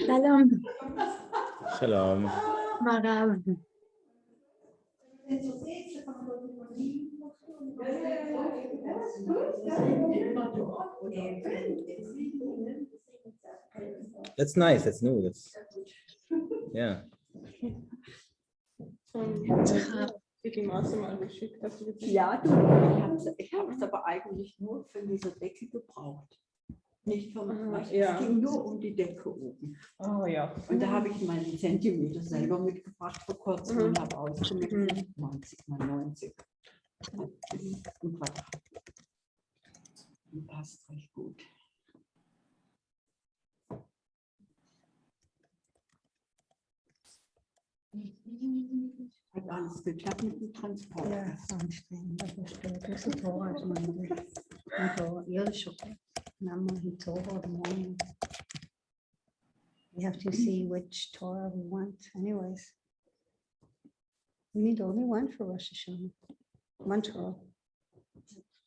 Shalom. Shalom. Marav. That's nice. That's new. That's yeah. Die Maße mal geschickt, hast du gesehen? Ja, du, ich habe es aber eigentlich nur für diese Decke gebraucht. Nicht vom, ja. Es ging nur um die Decke oben. Oh ja. Und da habe ich meinen Zentimeter selber mitgebracht vor kurzem und habe ausgemessen 90 mal 90. Im Quadrat. Und passt recht gut. Hat alles geklappt mit dem Transport. Ja, anstrengend, aber stimmt. Das ist Torah, ich meine. Ja, schon. Now in Torah, the morning. We have to see which Torah we want, anyways. We need only one for Rosh Hashana. One Torah.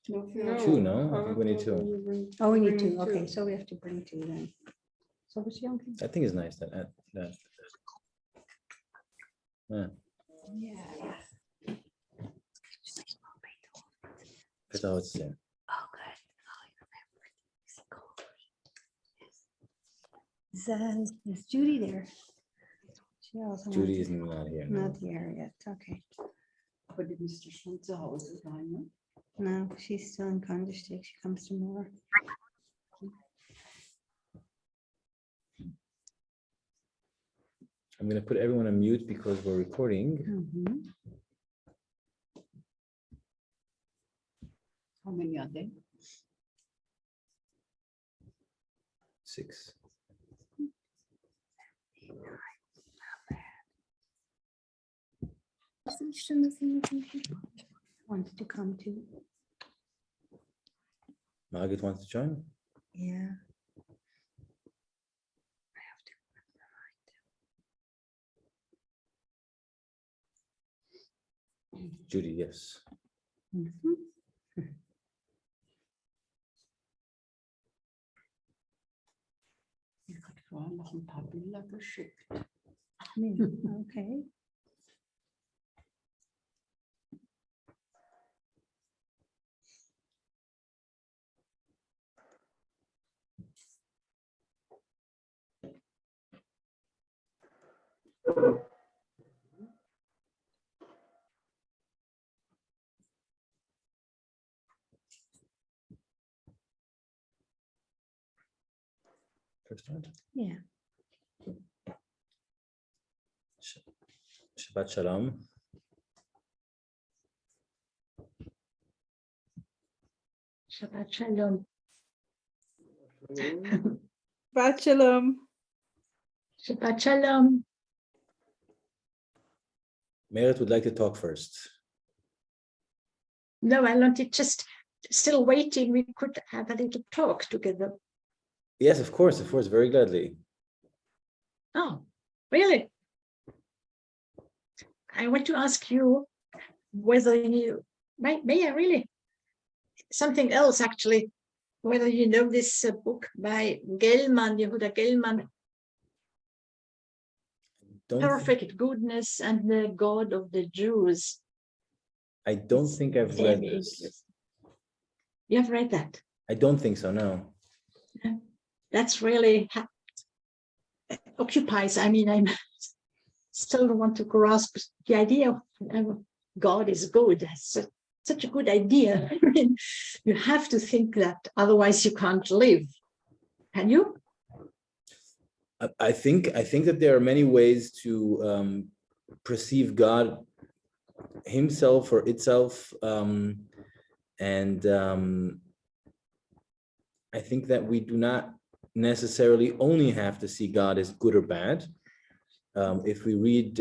Nur für Two, no? I think we need two. Oh, we need two. Okay, so we have to bring two then. So what's young? I think it's nice that. Yeah. Yeah. That's how it's there. Oh, good. Oh, I remember. Is Judy there? She also Judy wants- is not here. No. Not here yet. Okay. Aber die müsste schon zu Hause sein, ne? No, she's still in Kondistik. She comes tomorrow. I'm gonna put everyone on mute because we're recording. Mhm. How many are there? 6. Wanted to come too. Margaret wants to join. Yeah. Judy, yes. Mhm. Ich habe vorhin noch ein paar Bilder geschickt. Okay. First one. Yeah. Shabbat Shalom. Shabbat Shalom. Shabbat Shalom. Shabbat Shalom. Merit would like to talk first. No, I wanted just still waiting. We could have a little talk together. Yes, of course, very gladly. Oh, really? I want to ask you whether you may I really something else actually, whether you know this book by Gelman, Yehuda Gelman, Perfect Goodness and the God of the Jews. I don't think I've read this. You have read that? I don't think so, no. That's really occupies. I mean, I still want to grasp the idea of God is good. That's such a good idea. I mean, you have to think that, otherwise you can't live. Can you? I think that there are many ways to perceive God himself or itself, and I think that we do not necessarily only have to see God as good or bad. If we read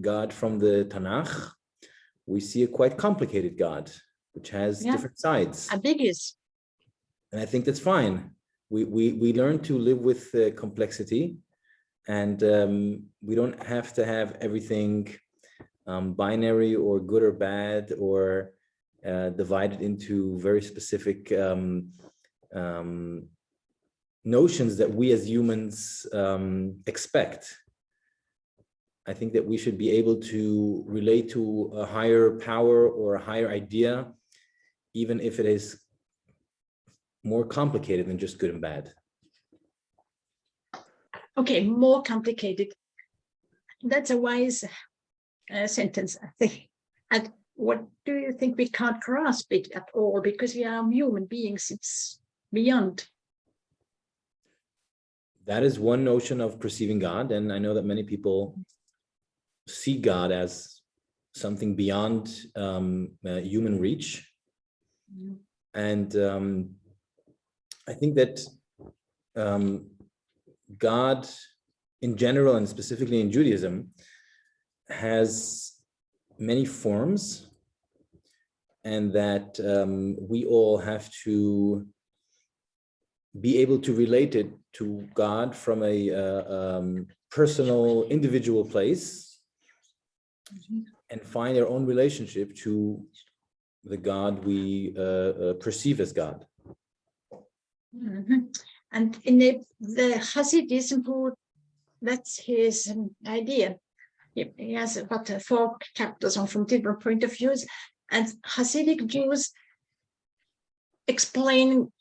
God from the Tanakh, we see a quite complicated God, which has different sides. Ambiguous. And I think that's fine. We learn to live with complexity, and we don't have to have everything binary or good or bad, or divided into very specific notions that we as humans expect. I think that we should be able to relate to a higher power or a higher idea, even if it is more complicated than just good and bad. Okay, more complicated. That's a wise sentence, I think. And what do you think? We can't grasp it at all because we are human beings. It's beyond. That is one notion of perceiving God, and I know that many people see God as something beyond human reach. And I think that God in general, and specifically in Judaism, has many forms, and that we all have to be able to relate it to God from a personal, individual place, and find our own relationship to the God we perceive as God. Mm-hmm. And in the Hasidism, that's his idea. He has about 4 chapters on from different point of views, and Hasidic Jews explain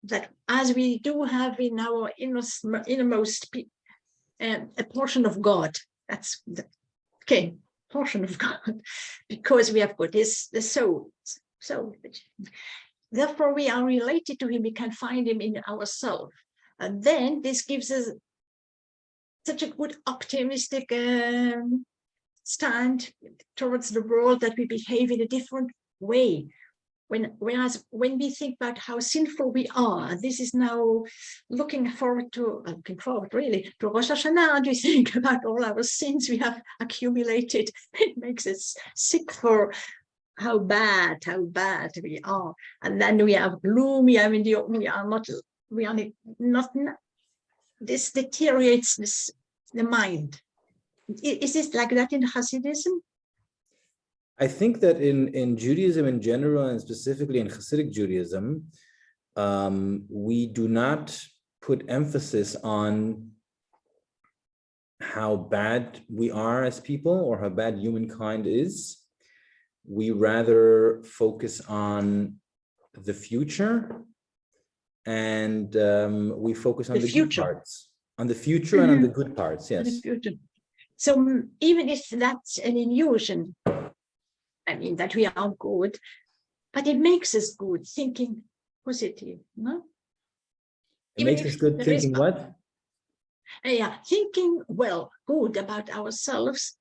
that as we do have in our innermost a portion of God, that's the portion of God, because we have got the soul. So therefore we are related to him, we can find him in ourselves. And then this gives us such a good optimistic stand towards the world, that we behave in a different way. Whereas when we think about how sinful we are, this is now looking forward really to Rosh Hashana, and we think about all our sins we have accumulated. It makes us sick for how bad we are. And then we have gloom, we are not, this deteriorates the mind. Is this like that in Hasidism? I think that in Judaism in general, and specifically in Hasidic Judaism, we do not put emphasis on how bad we are as people or how bad humankind is. We rather focus on the future, and we focus on the good parts. On the future and on the good parts, yes. The future. So even if that's an illusion, I mean, that we are good, but it makes us good, thinking positive, no? It makes us good thinking what? Thinking good about ourselves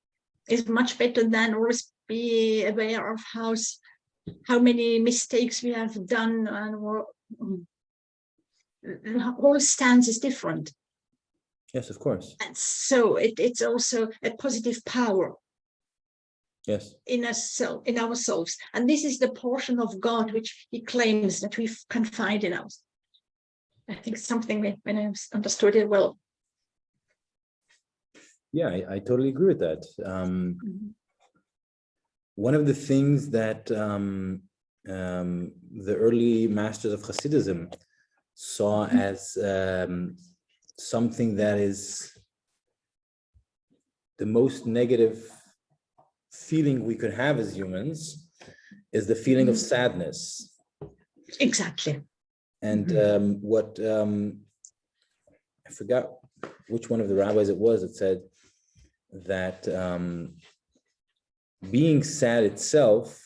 is much better than always be aware of how many mistakes we have done, and the whole stance is different. Yes, of course. And so it's also a positive power. Yes. In ourselves, and this is the portion of God which he claims that we can find in us. I think something when I understood it well. Yeah, I totally agree with that. One of the things that the early masters of Hasidism saw as something that is the most negative feeling we could have as humans is the feeling of sadness. Exactly. And what I forgot which one of the rabbis it was that said that being sad itself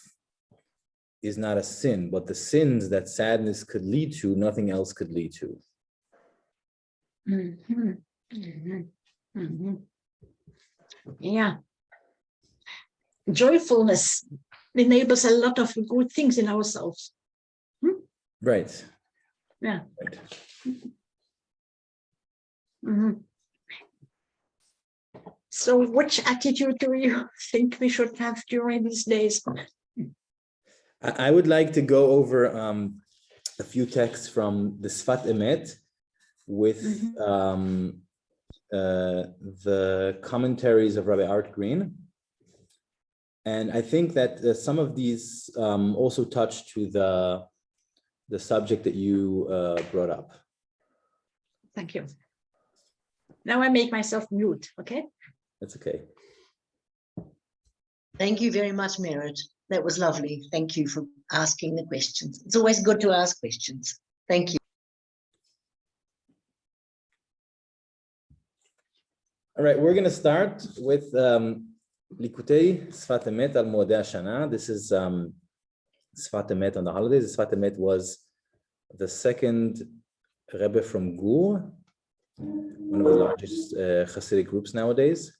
is not a sin, but the sins that sadness could lead to, nothing else could lead to. Mhm. Mhm. Yeah. Joyfulness enables a lot of good things in ourselves. Right. Yeah. Right. Mhm. So which attitude do you think we should have during these days? I would like to go over a few texts from the Sfat Emet with the commentaries of Rabbi Art Green. And I think that some of these also touch to the subject that you brought up. Thank you. Now I make myself mute, okay? That's okay. Thank you very much, Merit. That was lovely. Thank you for asking the questions. It's always good to ask questions. Thank you. All right, we're going to start with Likutei Sfat Emet al Moedei Hashana. This is Sfat Emet on the holidays. Sfat Emet was the second Rebbe from Gur, one of the largest Hasidic groups nowadays.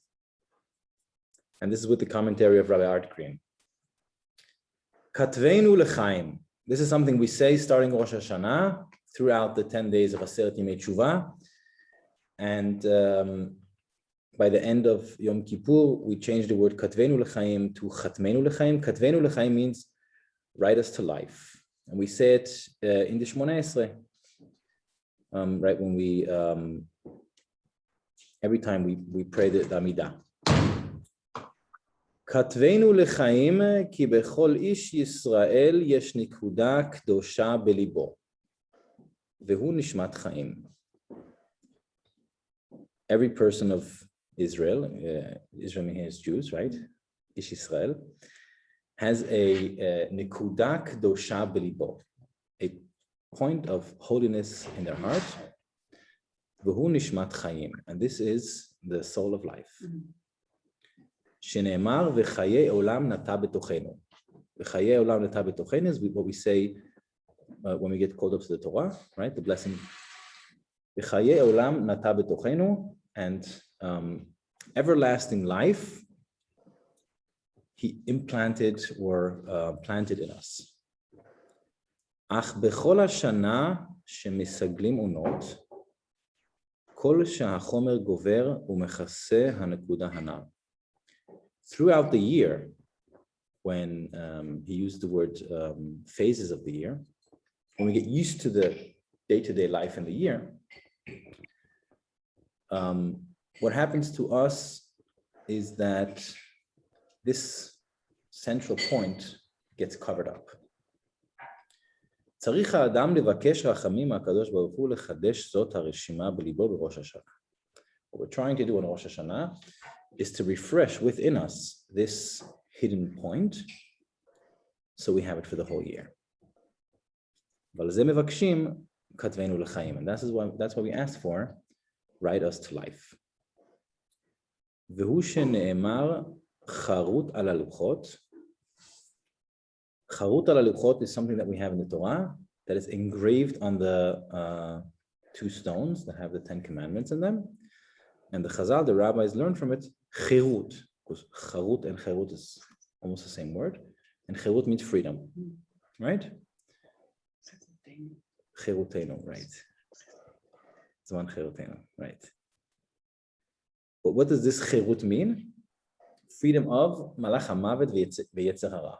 And this is with the commentary of Rabbi Art Green. Katveinu lechaim. This is something we say starting Rosh Hashana throughout the 10 days of Aseret Yemei Tshuva. And by the end of Yom Kippur, we changed the word Katveinu lechaim to Chatmeinu lechaim. Katveinu lechaim means write us to life. And we say it in the Shmona Esrei, right when we, every time we pray the Amidah. כתבנו לחיים כי בכל איש ישראל יש נקודה קדושה בליבו והוא נשמת חיים. Every person of Israel, Israel means Jews, right? איש ישראל, has a נקודה קדושה בליבו, a point of holiness in their heart, והוא נשמת חיים, and this is the soul of life. שנאמר וחיי עולם נטע בתוכנו. וחיי עולם נטע בתוכנו is what we say when we get called up to the Torah, right? The blessing. וחיי עולם נטע בתוכנו, and everlasting life he implanted or planted in us. אך בכל השנה שמסגלים עונות, כל שהחומר גובר ומכסה הנקודה הנ"ל. Throughout the year, when he used the word phases of the year, when we get used to the day-to-day life in the year, what happens to us is that this central point gets covered up. צריך האדם לבקש רחמים מהקדוש ברוך הוא לחדש זאת הרשימה בליבו בראש השנה. What we're trying to do in Rosh Hashanah is to refresh within us this hidden point, so we have it for the whole year. ועל זה מבקשים כתבנו לחיים, and that's why we asked for, write us to life. והוא שנאמר חרוט על הלוחות. חרוט על הלוחות is something that we have in the Torah that is engraved on the two stones that have the 10 commandments in them. And the Chazal, the rabbis, learned from it chirut, because charut and cherut is almost the same word, and cherut means freedom, right? Cherutenu, right? Zman cherutenu, right? But what does this cherut mean? Freedom of malach hamavet v'yetzer hara.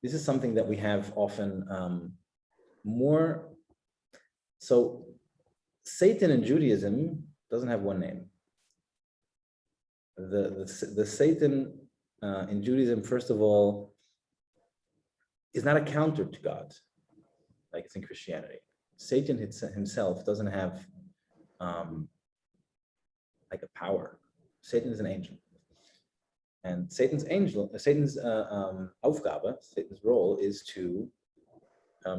This is something that we have often more. So Satan in Judaism doesn't have one name. The Satan in Judaism, first of all, is not a counter to God, like it's in Christianity. Satan himself doesn't have like a power. Satan is an angel. And Satan's Aufgabe, Satan's role is to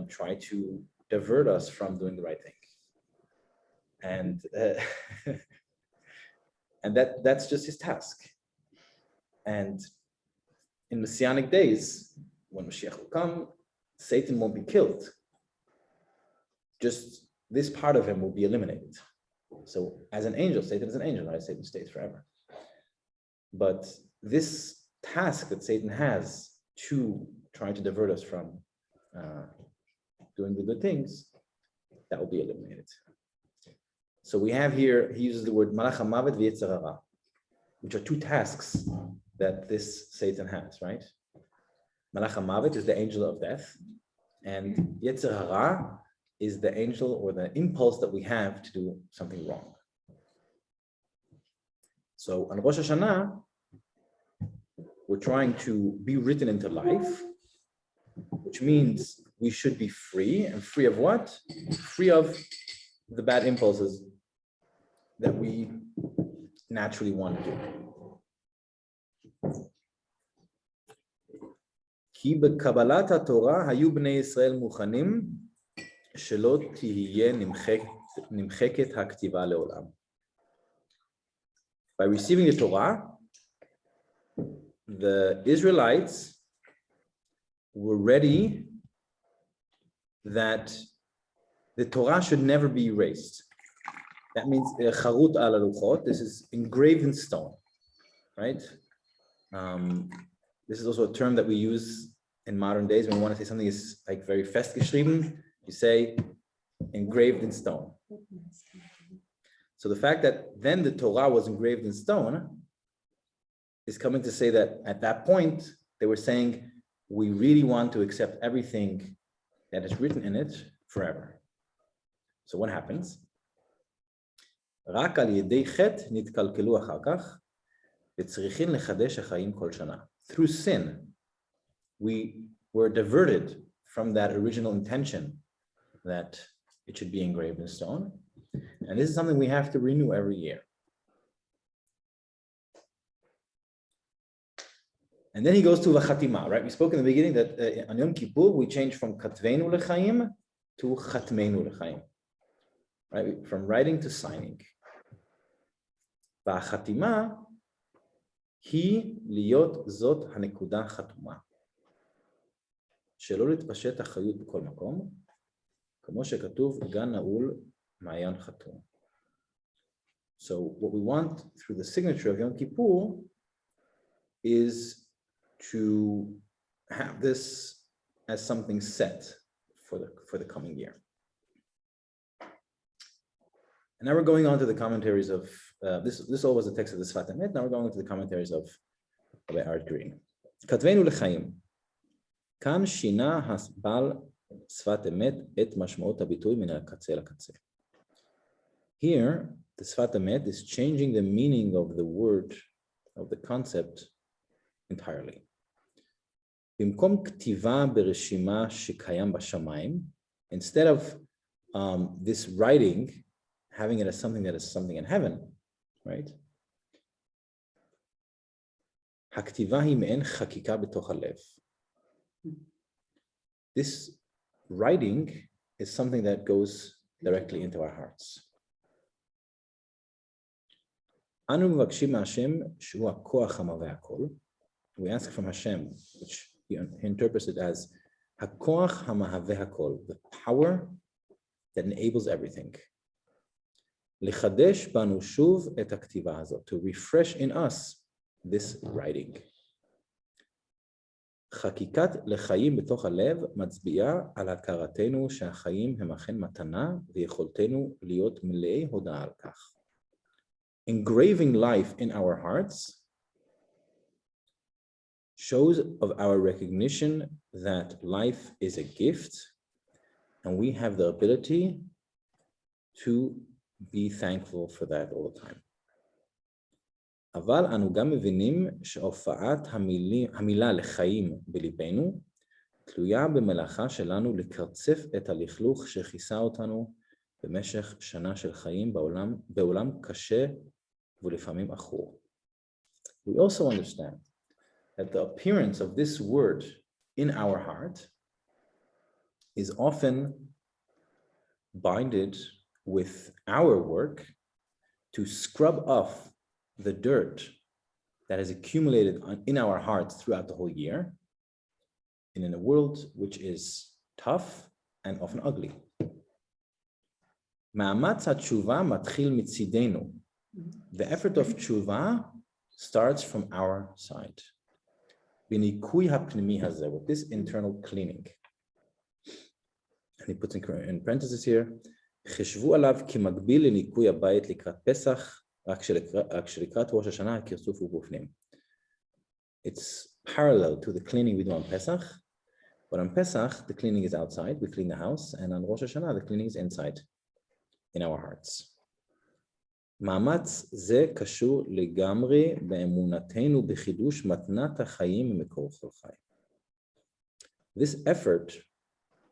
try to divert us from doing the right thing. And and that's just his task. And in Messianic days, when Mashiach will come, Satan won't be killed. Just this part of him will be eliminated. So as an angel, Satan is an angel, right? Satan stays forever. But this task that Satan has to try to divert us from doing the good things, that will be eliminated. So we have here, he uses the word Malach HaMavet v'Yetzer Hara, which are two tasks that this Satan has, right? Malach HaMavet is the angel of death, and Yetzer Hara is the angel or the impulse that we have to do something wrong. So on Rosh Hashana, we're trying to be written into life, which means we should be free. And free of what? Free of the bad impulses that we naturally want to do. כי בקבלת התורה היו בני ישראל מוכנים שלא תהיה נמחקת הכתיבה לעולם. By receiving the Torah, the Israelites were ready that the Torah should never be erased. That means charut al haluchot. This is engraved in stone, right? This is also a term that we use in modern days when we want to say something is like very festgeschrieben. You say engraved in stone. So the fact that then the Torah was engraved in stone is coming to say that at that point they were saying we really want to accept everything that is written in it forever. So what happens? רק על ידי חטא נתקלקלו אחר כך וצריכים לחדש החיים כל שנה. Through sin, we were diverted from that original intention that it should be engraved in stone. And this is something we have to renew every year. And then he goes to Vachatima, right? We spoke in the beginning that on Yom Kippur, we changed from Katvenu L'chaim to Chatmenu L'chaim, right? From writing to signing. Vachatima היא להיות זאת הנקודה חתומה. שלא להתפשט החיות בכל מקום, כמו שכתוב גן נעול מעיין חתום. So what we want through the signature of Yom Kippur is to have this as something set for the coming year. And now we're going on to the commentaries of this all was the text of the Sfat Emet. Now we're going into the commentaries of Rabbi Art Green. כתבנו לחיים. כאן שינה הבעל שפת אמת את משמעות הביטוי מן הקצה לקצה. Here, the Sfat Emet is changing the meaning of the word, of the concept entirely. במקום כתיבה ברשימה שקיים בשמיים, instead of this writing, having it as something that is something in heaven, right? הכתיבה היא מעין חקיקה בתוך הלב. This writing is something that goes directly into our hearts. אנו מבקשים מהשם שהוא הכוח המהווה הכל. We ask from Hashem, which he interprets it as הכוח המהווה הכל, the power that enables everything. לחדש בנו שוב את הכתיבה הזאת, to refresh in us this writing. חקיקת לחיים בתוך הלב מצביעה על הכרתנו שהחיים הם אכן מתנה ויכולתנו להיות מלאי הודעה על כך. Engraving life in our hearts shows of our recognition that life is a gift and we have the ability to be thankful for that all the time. אבל אנו גם מבינים שהופעת המילה לחיים בליבנו תלויה במלאכה שלנו לקרצף את הלכלוך שכיסה אותנו במשך שנה של חיים בעולם קשה ולפעמים עכור. We also understand that the appearance of this word in our heart is often binded with our work to scrub off the dirt that has accumulated in our hearts throughout the whole year and in a world which is tough and often ugly. מאמץ התשובה מתחיל מצידנו. The effort of tshuva starts from our side. בניקוי הפנימי הזה, with this internal cleaning. And he puts in parentheses here, חשבו עליו כמקביל לניקוי הבית לקראת פסח, רק שלקראת ראש השנה הכרסוף הוא בפנים. It's parallel to the cleaning we do on Pesach, but on Pesach, the cleaning is outside, we clean the house, and on Rosh Hashanah, the cleaning is inside, in our hearts. מאמץ זה קשור לגמרי באמונתנו בחידוש מתנת החיים ממקור כל חי. This effort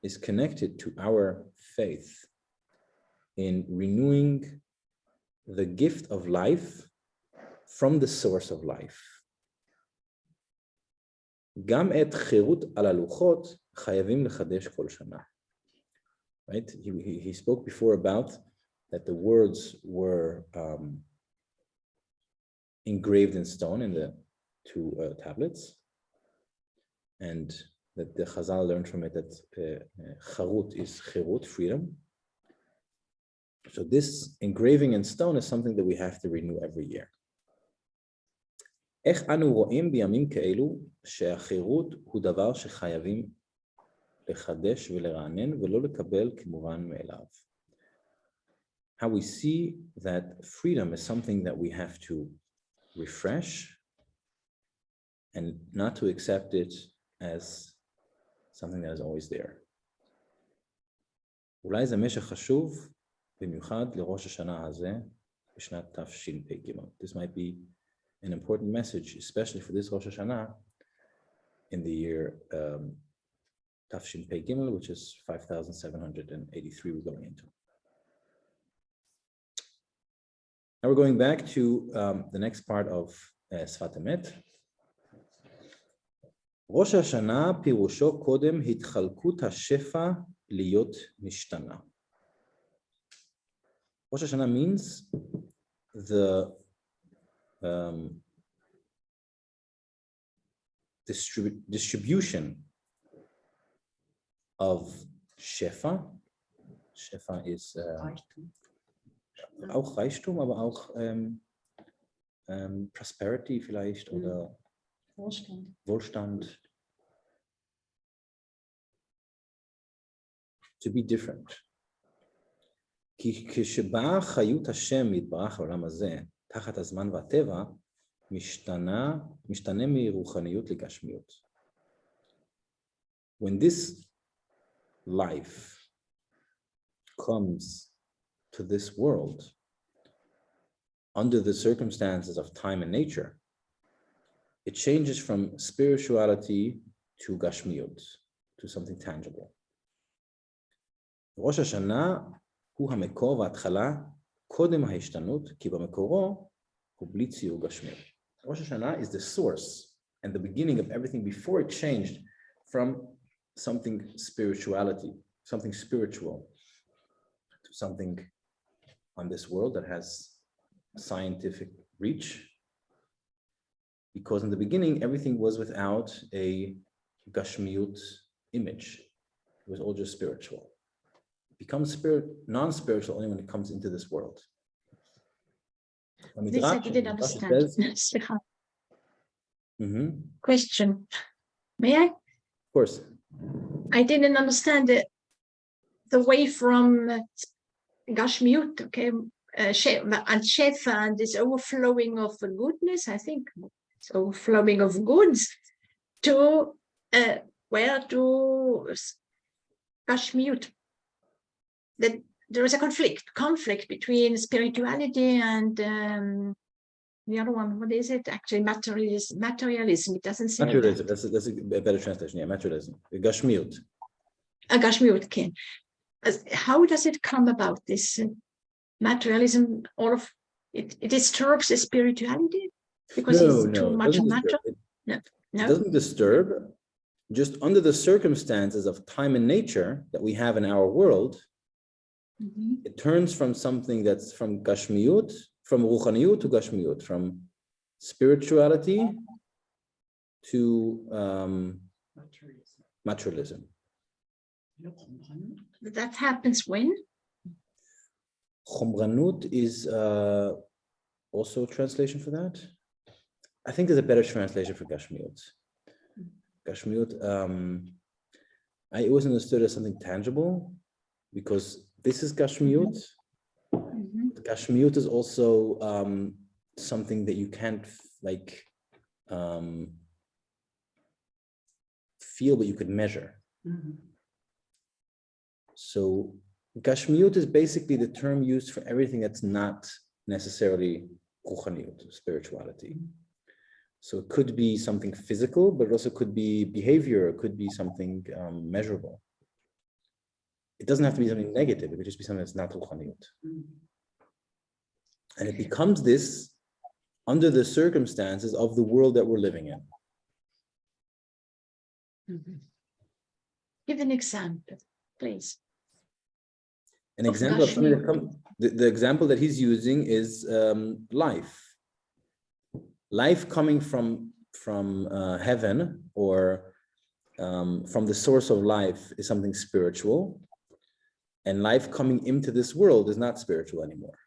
is connected to our faith in renewing the gift of life from the source of life. גם את חירות על הלוחות חייבים לחדש כל שנה. Right? He spoke before about that the words were engraved in stone in the two tablets, and that the Chazal learned from it that charut is chirut, freedom. So this engraving in stone is something that we have to renew every year. איך אנו רואים בימים כאלו שהחירות הוא דבר שחייבים לחדש ולרענן ולא לקבל כמובן מאליו. How we see that freedom is something that we have to refresh and not to accept it as something that is always there. אולי זה משך חשוב במיוחד לראש השנה הזה בשנת תשפ"ג. This might be an important message, especially for this Rosh Hashanah in the year Tafshin Pei Gimel, which is 5,783 we're going into. Now we're going back to the next part of Sfat Emet. ראש השנה פירושו קודם התחלקות השפע להיות משתנה. Rosh Hashanah means the distribution of Shefa. Shefa is auch Reichtum, aber auch Prosperity vielleicht oder Wohlstand. To be different. כי כשבאה חיות השם יתברך לעולם הזה, תחת הזמן והטבע, משתנה מרוחניות לגשמיות. When this life comes to this world, under the circumstances of time and nature, it changes from spirituality to gashmiut, to something tangible. ראש השנה הוא המקור וההתחלה קודם ההשתנות, כי במקורו הוא בלי ציור גשמי. Rosh Hashanah is the source and the beginning of everything before it changed from something spirituality, something spiritual, to something on this world that has scientific reach. Because in the beginning, everything was without a gashmiyut image. It was all just spiritual. It becomes non-spiritual only when it comes into this world. This I didn't understand. Question. May I? Of course. I didn't understand the way from Gashmiut, okay, and Shefa and this overflowing of the goodness, I think it's overflowing of goods, to where to Gashmiut. That there is a conflict between spirituality and the other one. What is it? Actually, materialism. It doesn't say materialism. that. That's a better translation. Yeah, materialism. Gashmiut. Gashmiut, okay. How does it come about, this materialism? All of it disturbs the spirituality because it's too much matter. It doesn't disturb. Just under the circumstances of time and nature that we have in our world. It turns from something that's from Gashmiyut, from Ruchaniyut to Gashmiyut, from spirituality to materialism. That happens when? Chomranut is also a translation for that. I think there's a better translation for Gashmiut. Gashmiut, I always understood as something tangible because this is Gashmiut. Gashmiut is also something that you can't like feel, but you could measure. So Gashmiut is basically the term used for everything that's not necessarily Ruchaniut, spirituality. So it could be something physical, but it also could be behavior, it could be something measurable. It doesn't have to be something negative, it could just be something that's not Ruchaniut. And it becomes this under the circumstances of the world that we're living in. Give an example, please. An example of something that comes, the example that he's using is life. Life coming from heaven or from the source of life is something spiritual, and life coming into this world is not spiritual anymore.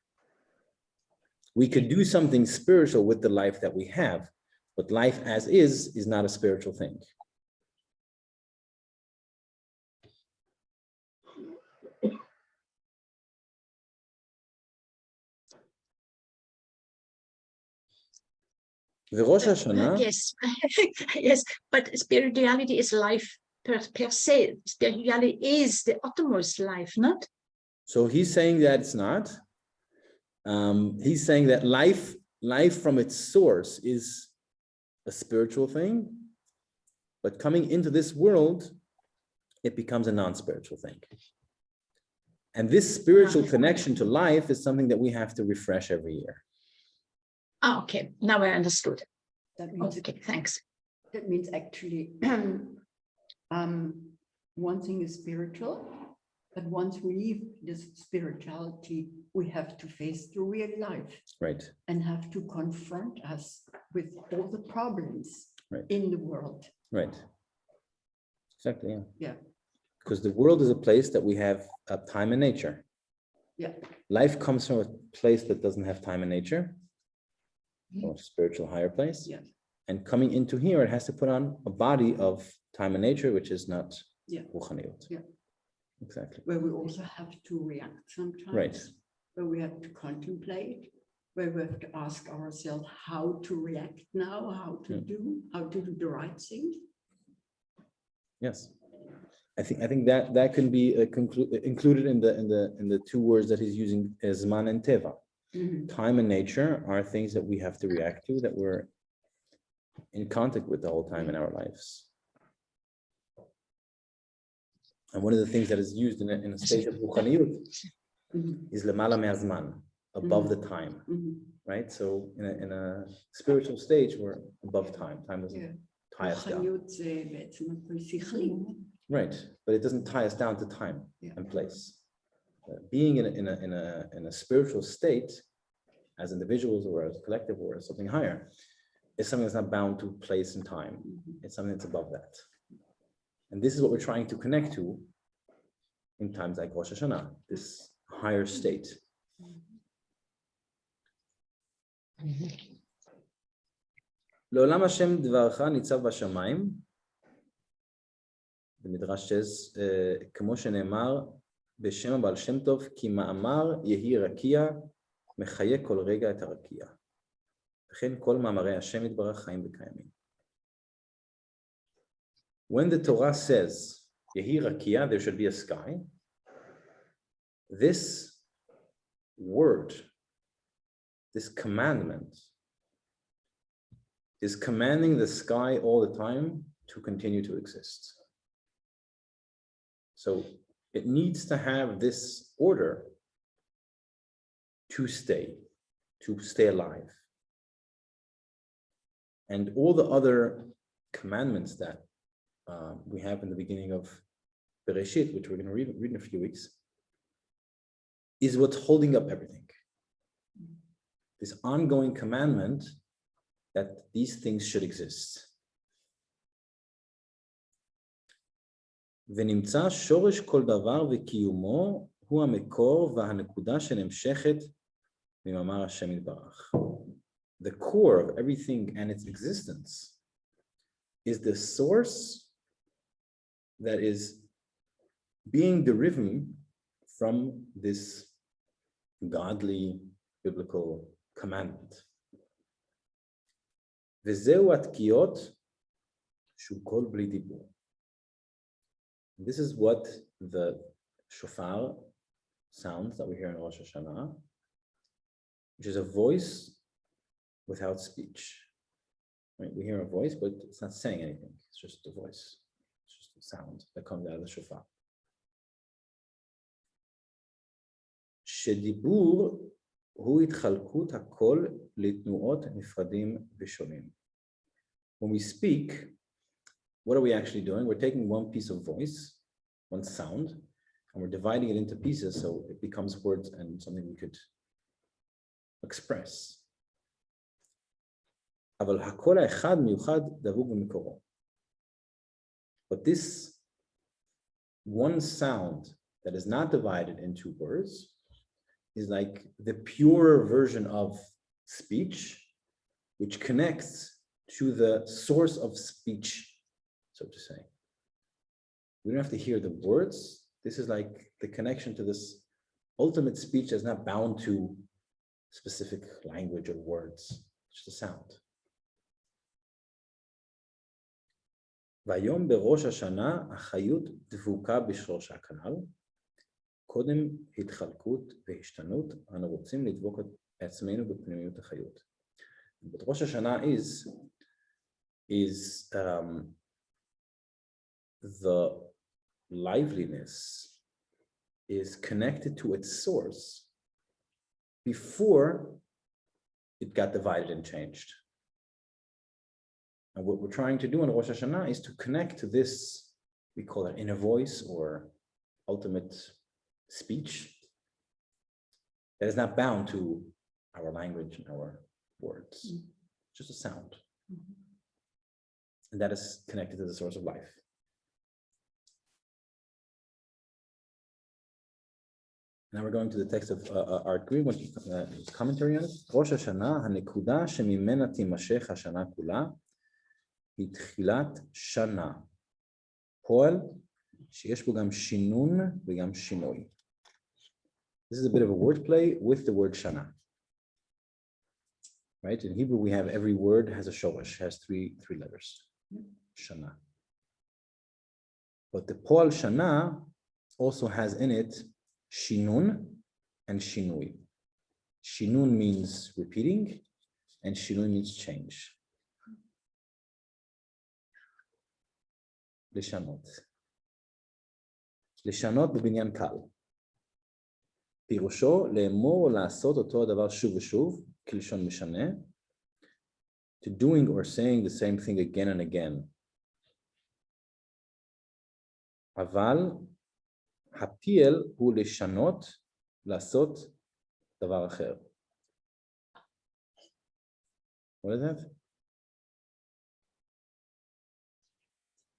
We could do something spiritual with the life that we have, but life as is not a spiritual thing. The Rosh Hashana. Yes, yes, but spirituality is life per se. Spirituality is the uttermost life, not? So he's saying that it's not. He's saying that life from its source is a spiritual thing, but coming into this world, it becomes a non-spiritual thing. And this spiritual connection to life is something that we have to refresh every year. Ah, okay, now I understood. That means, Okay, thanks. that means actually one thing is spiritual, but once we leave this spirituality, we have to face the real life. Right. And have to confront us with all the problems in the world. Right. Exactly, yeah. Yeah. Because the world is a place that we have time and nature. Yeah. Life comes from a place that doesn't have time and nature, or spiritual higher place. Yes. And coming into here, it has to put on a body of time and nature, which is not Ruchaniut. Yeah. Exactly. Where we also have to react sometimes. Right. Where we have to contemplate, where we have to ask ourselves how to react now, how to do the right thing. Yes. I think that can be included in the two words that he's using, Zman and Teva. Time and nature are things that we have to react to, that we're in contact with the whole time in our lives. And one of the things that is used in a state of Ruchaniut is Lemala Me'azman, above the time, right? So in a spiritual stage, we're above time. Time doesn't tie us down. Right, but it doesn't tie us down to time and place. Being in a spiritual state, as individuals or as a collective or as something higher, is something that's not bound to place and time. It's something that's above that. And this is what we're trying to connect to in times like Rosh Hashana, this higher state. לעולם השם דברך ניצב בשמיים. The Midrash says, כמו שנאמר, בשם הבעל שם טוב, כי מאמר יהי רקיע, מחיה כל רגע את הרקיע. וכן כל מאמרי השם יתברך חיים וקיימים. When the Torah says, יהי רקיע, there should be a sky, this word, this commandment, is commanding the sky all the time to continue to exist. So it needs to have this order to stay alive. And all the other commandments that we have in the beginning of Bereshit, which we're going to read in a few weeks, is what's holding up everything. This ongoing commandment that these things should exist. ונמצא שורש כל דבר וקיומו הוא המקור והנקודה שנמשכת ממאמר השם יתברך. The core of everything and its existence is the source that is being derived from this godly biblical commandment. וזהו התקיעות שהוא קול בלי דיבור. This is what the shofar sounds that we hear in Rosh Hashana, which is a voice without speech. Right? We hear a voice, but it's not saying anything. It's just a voice. It's just a sound that comes out of the shofar. שדיבור הוא התחלקות הקול לתנועות נפרדים ושונים. When we speak, what are we actually doing? We're taking one piece of voice, one sound, and we're dividing it into pieces so it becomes words and something we could express. אבל הקול האחד מיוחד דבוק במקורו. But this one sound that is not divided into words is like the pure version of speech, which connects to the source of speech, so to say. We don't have to hear the words. This is like the connection to this ultimate speech that's not bound to specific language or words, it's just a sound. והיום בראש השנה החיות דבוקה בשלושה כנ"ל, קודם התחלקות והשתנות, אנו רוצים לדבוק את עצמנו בפנימיות החיות. But Rosh Hashanah is the liveliness is connected to its source before it got divided and changed. And what we're trying to do in Rosh Hashanah is to connect to this, we call it inner voice or ultimate speech that is not bound to our language and our words, just a sound. And that is connected to the source of life. Now we're going to the text of Art Green, commentary on it. Rosh Hashanah, הנקודה שממנה תימשך השנה כולה, היא תחילת שנה. פועל שיש בו גם שינון וגם שינוי. This is a bit of a wordplay with the word shana. Right? In Hebrew, we have every word has a shoresh, has three letters. Shana. But the poal shana also has in it shinun and shinui. Shinun means repeating, and shinui means change. לשנות. לשנות בבניין קל. פירושו לאמור או לעשות אותו הדבר שוב ושוב, כלשון משנה, to doing or saying the same thing again and again. אבל הפיל הוא לשנות, לעשות דבר אחר. What is that?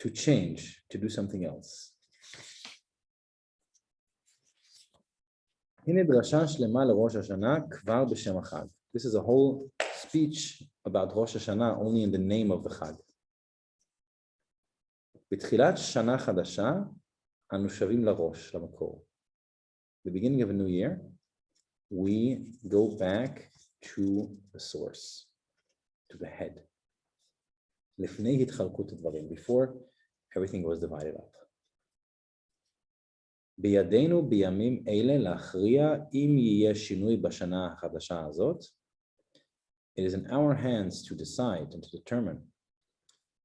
To change, to do something else. הנה דרשה שלמה לראש השנה כבר בשם החג. This is a whole speech about Rosh Hashanah only in the name of the חג. בתחילת שנה חדשה, אנו שבים לראש, למקור. The beginning of a new year, we go back to the source, to the head. לפני התחלקות הדברים, before everything was divided up. בידינו בימים אלה להכריע אם יהיה שינוי בשנה החדשה הזאת. It is in our hands to decide and to determine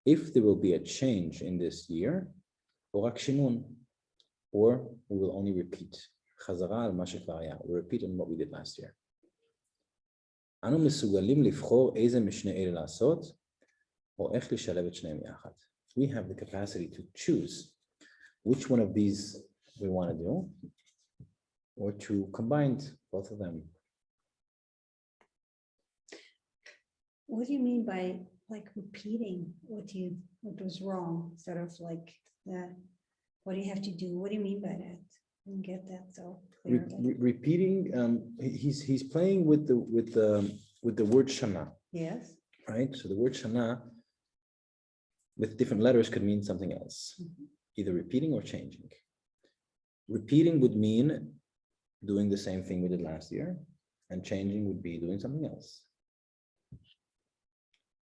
if there will be a change in this year, או רק שינון, or we will only repeat. חזרה על מה שכבר היה. We repeat on what we did last year. אנו מסוגלים לבחור איזה משני אלה לעשות, או איך לשלב את שניהם יחד. We have the capacity to choose which one of these we want to do, or to combine both of them. What do you mean by like repeating what was wrong? Sort of like what do you have to do? What do you mean by that? I didn't get that. So clearly. Repeating. He's playing with the word Shana, Yes. right? So the word Shana with different letters could mean something else, either repeating or changing. Repeating would mean doing the same thing we did last year, and changing would be doing something else.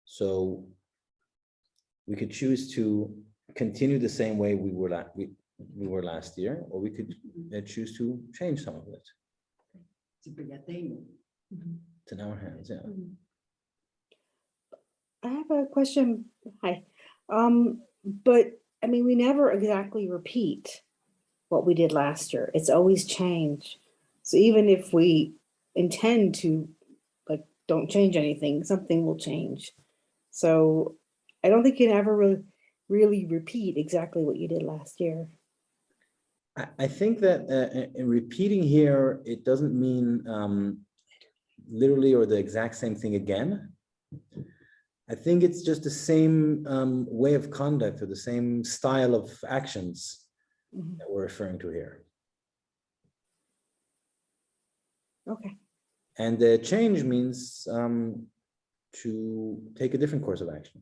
So we could choose to continue the same way we were last year, or we could choose to change some of it. It's in our hands, yeah. I have a question. Hi. But I mean, we never exactly repeat what we did last year. It's always change. So even if we intend to, like, don't change anything, something will change. So I don't think you can ever really repeat exactly what you did last year. I think that in repeating here, it doesn't mean literally or the exact same thing again. I think it's just the same way of conduct or the same style of actions that we're referring to here. Okay. And the change means to take a different course of action.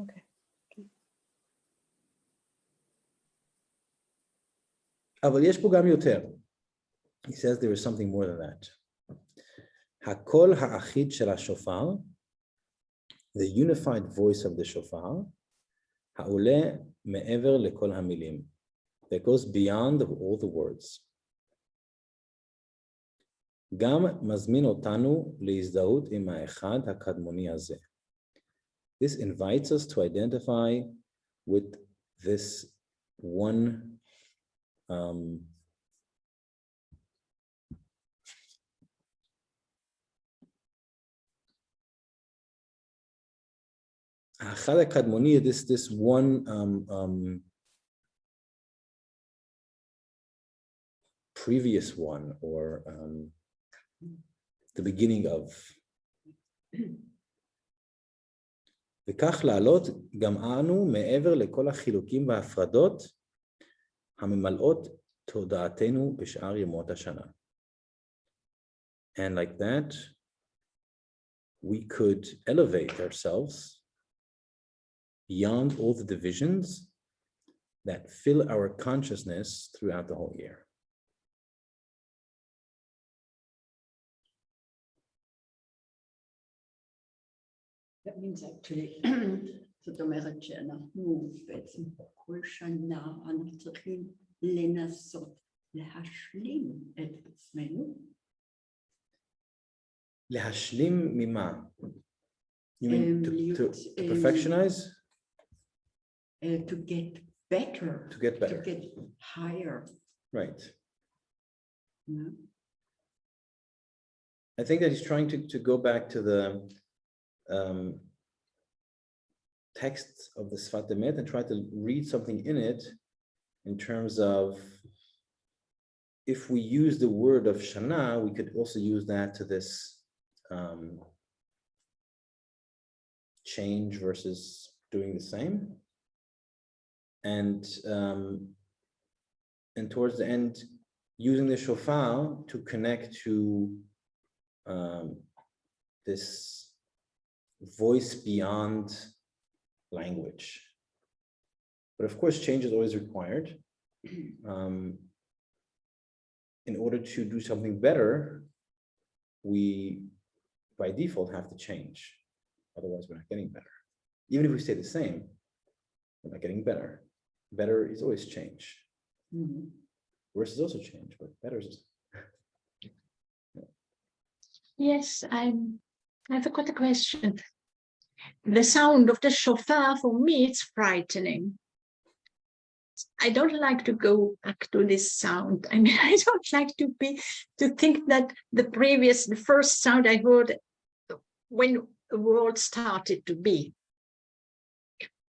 Okay. אבל יש פה גם יותר. He says there is something more than that. הקול האחיד של השופר, the unified voice of the shofar, העולה מעבר לכל המילים, that goes beyond of all the words. גם מזמין אותנו להזדהות עם האחד הקדמוני הזה. This invites us to identify with this one האחד הקדמוני, this one previous one, or the beginning of. וכך לעלות גם אנו מעבר לכל החילוקים וההפרדות הממלאות תודעתנו בשאר ימות השנה. And like that, we could elevate ourselves beyond all the divisions that fill our consciousness throughout the whole year. That means actually, זאת אומרת שאנחנו בעצם כל שנה אנחנו צריכים לנסות להשלים את עצמנו. להשלים ממה? You mean to perfectionize? To get better. To get better. To get higher. Right. Yeah. I think that he's trying to go back to the text of the Sfat Emet and try to read something in it in terms of, if we use the word of Shana, we could also use that to this change versus doing the same. And towards the end, using the shofar to connect to this voice beyond language. But of course, change is always required. In order to do something better, we by default have to change. Otherwise, we're not getting better. Even if we stay the same, we're not getting better. Better is always change. Mm-hmm. Worse is also change, but better is. Yes, I've got a question. The sound of the shofar, for me, it's frightening. I don't like to go back to this sound. I mean, I don't like to think that the first sound I heard when the world started to be.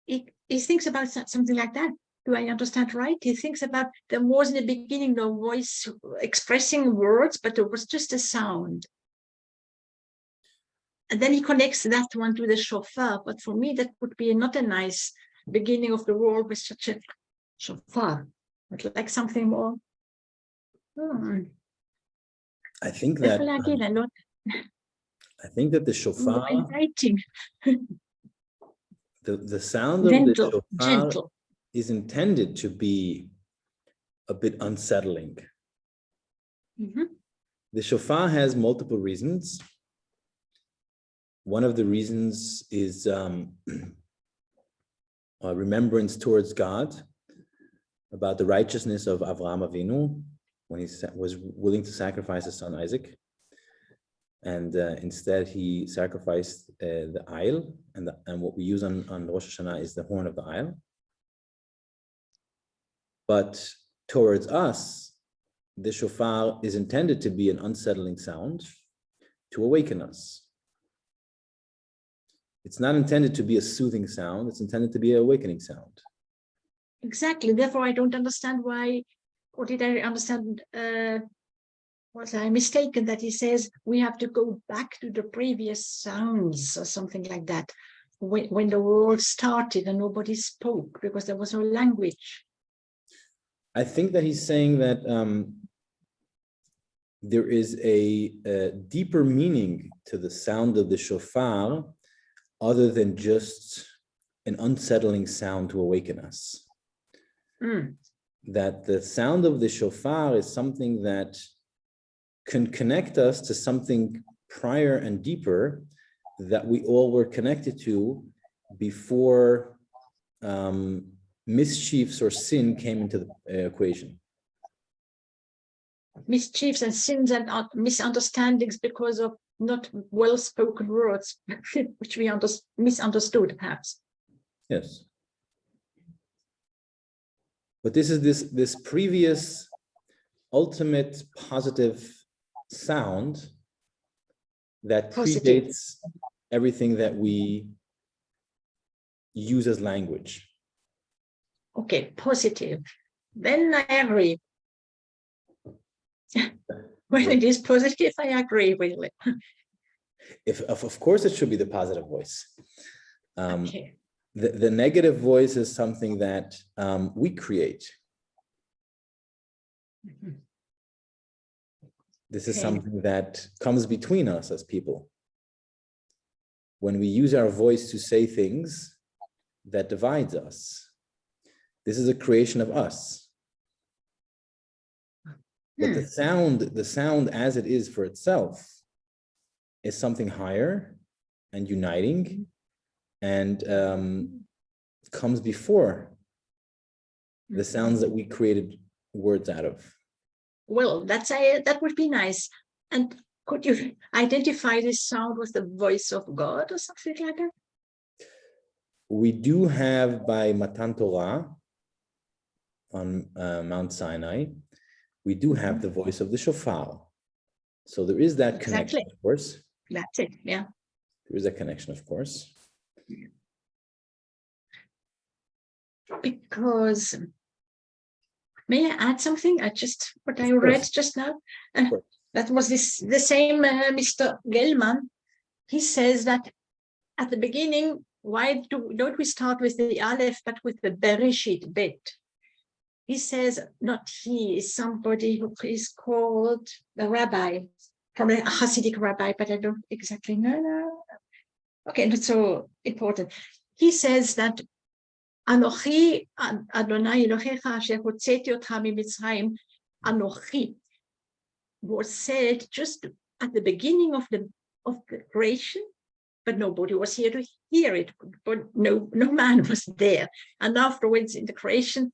He thinks about something like that. Do I understand right? He thinks about there was in the beginning no voice expressing words, but it was just a sound. And then he connects that one to the shofar. But for me, that would be not a nice beginning of the world with such a shofar, but like something more Hmm. I think That's that like it, a lot the more shofar, inviting, the sound of the gentle, shofar gentle. is intended to be a bit unsettling. Mhm. The shofar has multiple reasons. One of the reasons is remembrance towards God, about the righteousness of Avraham Avinu when he was willing to sacrifice his son Isaac. And instead he sacrificed the aisle, and what we use on Rosh Hashana is the horn of the aisle. But towards us, the shofar is intended to be an unsettling sound to awaken us. It's not intended to be a soothing sound, it's intended to be an awakening sound. Exactly. Therefore, I don't understand why, or did I understand, was I mistaken that he says we have to go back to the previous sounds or something like that, when the world started and nobody spoke because there was no language. I think that he's saying that there is a deeper meaning to the sound of the shofar other than just an unsettling sound to awaken us. Mm. That the sound of the shofar is something that can connect us to something prior and deeper that we all were connected to before mischiefs or sin came into the equation. Mischiefs and sins and misunderstandings because of not well-spoken words, which we misunderstood perhaps. Yes. But this is this previous ultimate positive sound that Positive. predates everything that we use as language. Okay, positive. Then I agree. When it is positive, I agree with it. If of course it should be the positive voice. Okay. The negative voice is something that we create. Mhm. This is Okay. something that comes between us as people. When we use our voice to say things that divides us, this is a creation of us. But the sound as it is for itself is something higher and uniting, and comes before the sounds that we created words out of. Well, that would be nice. And could you identify this sound with the voice of God or something like that? We do have by Matan Torah on Mount Sinai, we do have the voice of the shofar. So there is that connection, Exactly. of course. That's it. Yeah. There is a connection, of course. Because may I add something? What I Of read course. just now. Of course. That was the same Mr. Gelman. He says that at the beginning, why don't we start with the Aleph, but with the Bereshit Bet? He says, not he, is somebody who is called the Rabbi, from a Hasidic rabbi, but I don't exactly know. Okay, not so important. He says that Anochi Adonai Elohecha asher hotzeti otcha mimitzrayim, Anochi was said just at the beginning of the creation, but nobody was here to hear it. But no man was there. And afterwards, in the creation,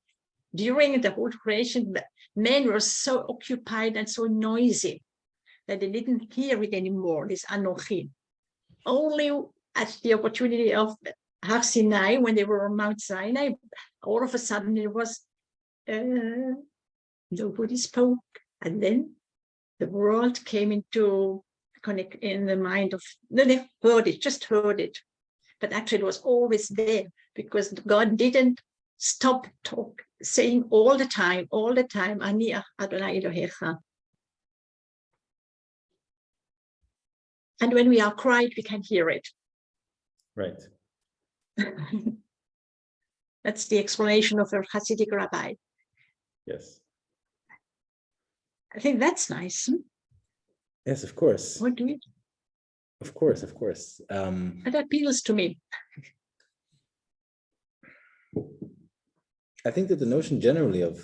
during the whole creation, men were so occupied and so noisy that they didn't hear it anymore. This Anochi. Only at the opportunity of Har Sinai, when they were on Mount Sinai, all of a sudden it was nobody spoke, and then the world came into connect in the mind of, they heard it, but actually it was always there, because God didn't stop saying all the time, Ani Adonai Elohecha. And when we are quiet, we can hear it. Right. That's the explanation of a Hasidic rabbi. Yes. I think that's nice. Yes, of course. What do you? Of course. That appeals to me. I think that the notion generally of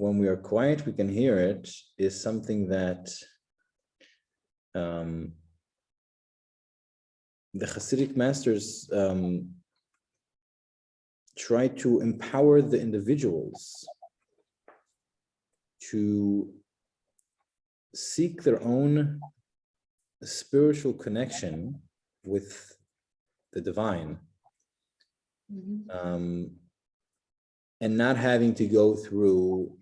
when we are quiet, we can hear it, is something that the Hasidic masters try to empower the individuals to seek their own spiritual connection with the divine, and not having to go through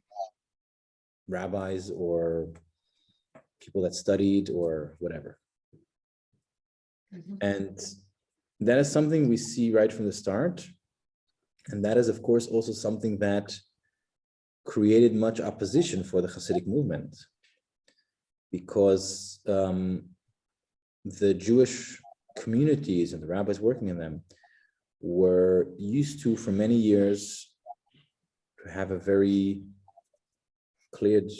rabbis or people that studied or whatever. And that is something we see right from the start. And that is, of course, also something that created much opposition for the Hasidic movement, because the Jewish communities and the rabbis working in them were used to, for many years, to have a very cleared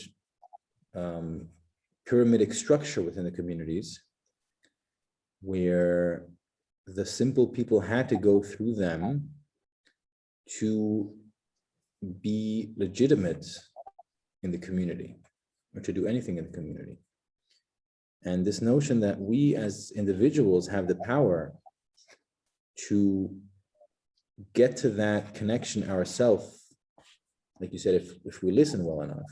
pyramidic structure within the communities, where the simple people had to go through them to be legitimate in the community or to do anything in the community. And this notion that we as individuals have the power to get to that connection ourselves, like you said, if we listen well enough.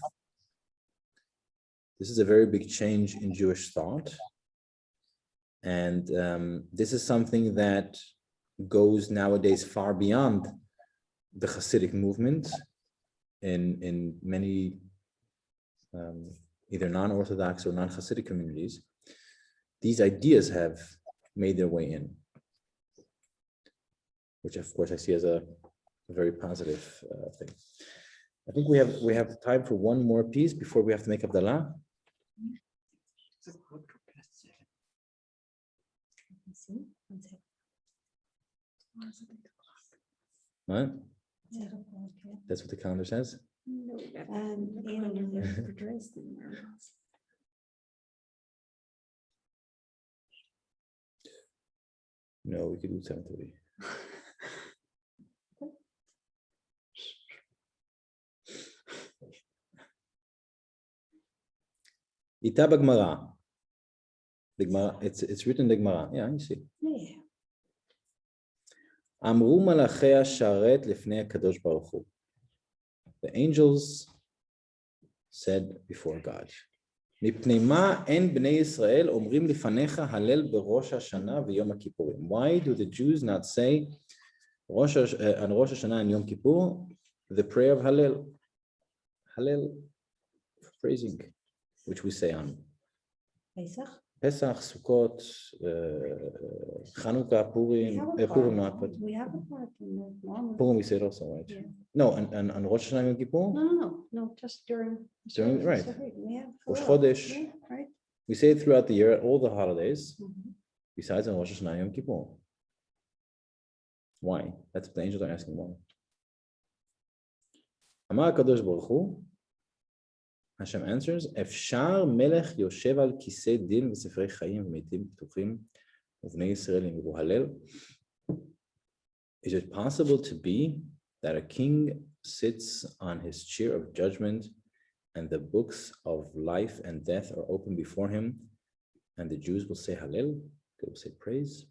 This is a very big change in Jewish thought. And this is something that goes nowadays far beyond the Hasidic movement in many either non-Orthodox or non-Hasidic communities. These ideas have made their way in, which of course I see as a very positive thing. I think we have time for one more piece before we have to make Abdallah. What? That's what the calendar says? No, we could do 7:30. Ita b'Gemara. The Gemara, it's written in the Gemara. Yeah, you see. Amru malachei hasharet lifnei HaKadosh Baruch Hu. The angels said before God, מפני מה אין בני ישראל אומרים לפניך הלל בראש השנה ויום הכיפורים? Why do the Jews not say on Rosh Hashana and Yom Kippur the prayer of Hallel? Hallel, praising, which we say on Pesach, Sukkot, Chanukah, Purim, Purim not, but We have a part in the normal. Purim we say it also, right? Yeah. No, and on Rosh Hashanah Yom Kippur, No, just during. During- right. We have. Rosh Hallel, Chodesh. yeah, right. we say it throughout the year at all the holidays, Mhm. besides on Rosh Hashanah Yom Kippur. Why? That's what the angels are asking why. Amar HaKadosh Baruch Hu, Hashem answers, אפשר מלך יושב על כיסא דין וספרי חיים ומתים פתוחים ובני ישראל יאמרו הלל? Is it possible to be that a king sits on his chair of judgment and the books of life and death are open before him and the Jews will say Hallel, they will say praise?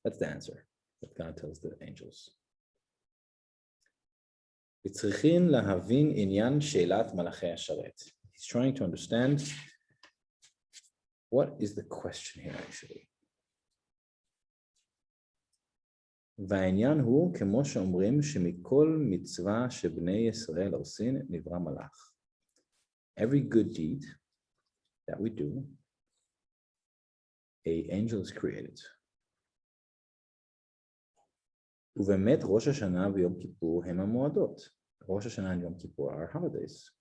That's the answer that God tells the angels. צריכים להבין עניין שאלת מלאכי השרת. He's trying to understand what is the question here actually. והעניין הוא כמו שאומרים שמכל מצווה שבני ישראל עושים נברא מלאך. Every good deed that we do, an angel is created. ובאמת ראש השנה ויום כיפור הם המועדות. ראש השנה and יום כיפור are holidays.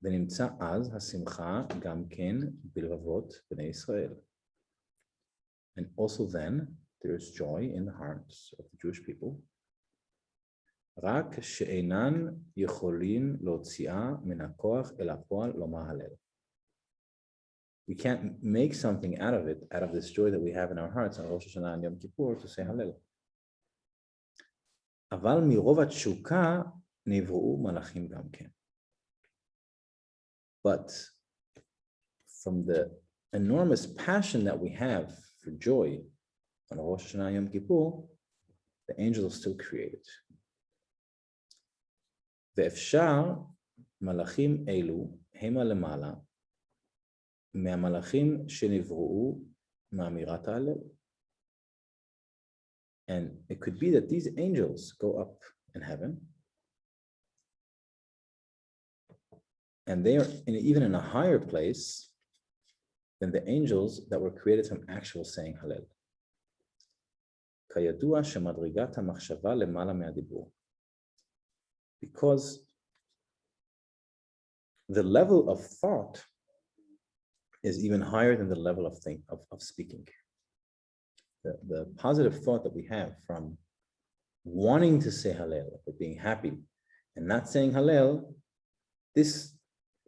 ונמצא אז השמחה גם כן בלבבות בני ישראל. And also then there is joy in the hearts of the Jewish people. רק שאינן יכולים להוציאה מן הכוח אל הפועל לומר הלל. We can't make something out of it, out of this joy that we have in our hearts on Rosh Hashana and Yom Kippur to say Hallel. אבל מרוב התשוקה נבראו מלאכים גם כן. But from the enormous passion that we have for joy on Rosh Hashana and Yom Kippur, the angels are still created. ואפשר מלאכים אלו המה למעלה מהמלאכים שנבראו מאמירת ההלל. And it could be that these angels go up in heaven and they are even in a higher place than the angels that were created from actual saying Hallel. כידוע שמדרגת המחשבה למעלה מהדיבור. Because the level of thought is even higher than the level of speaking. The positive thought that we have from wanting to say Hallel, or being happy, and not saying Hallel, this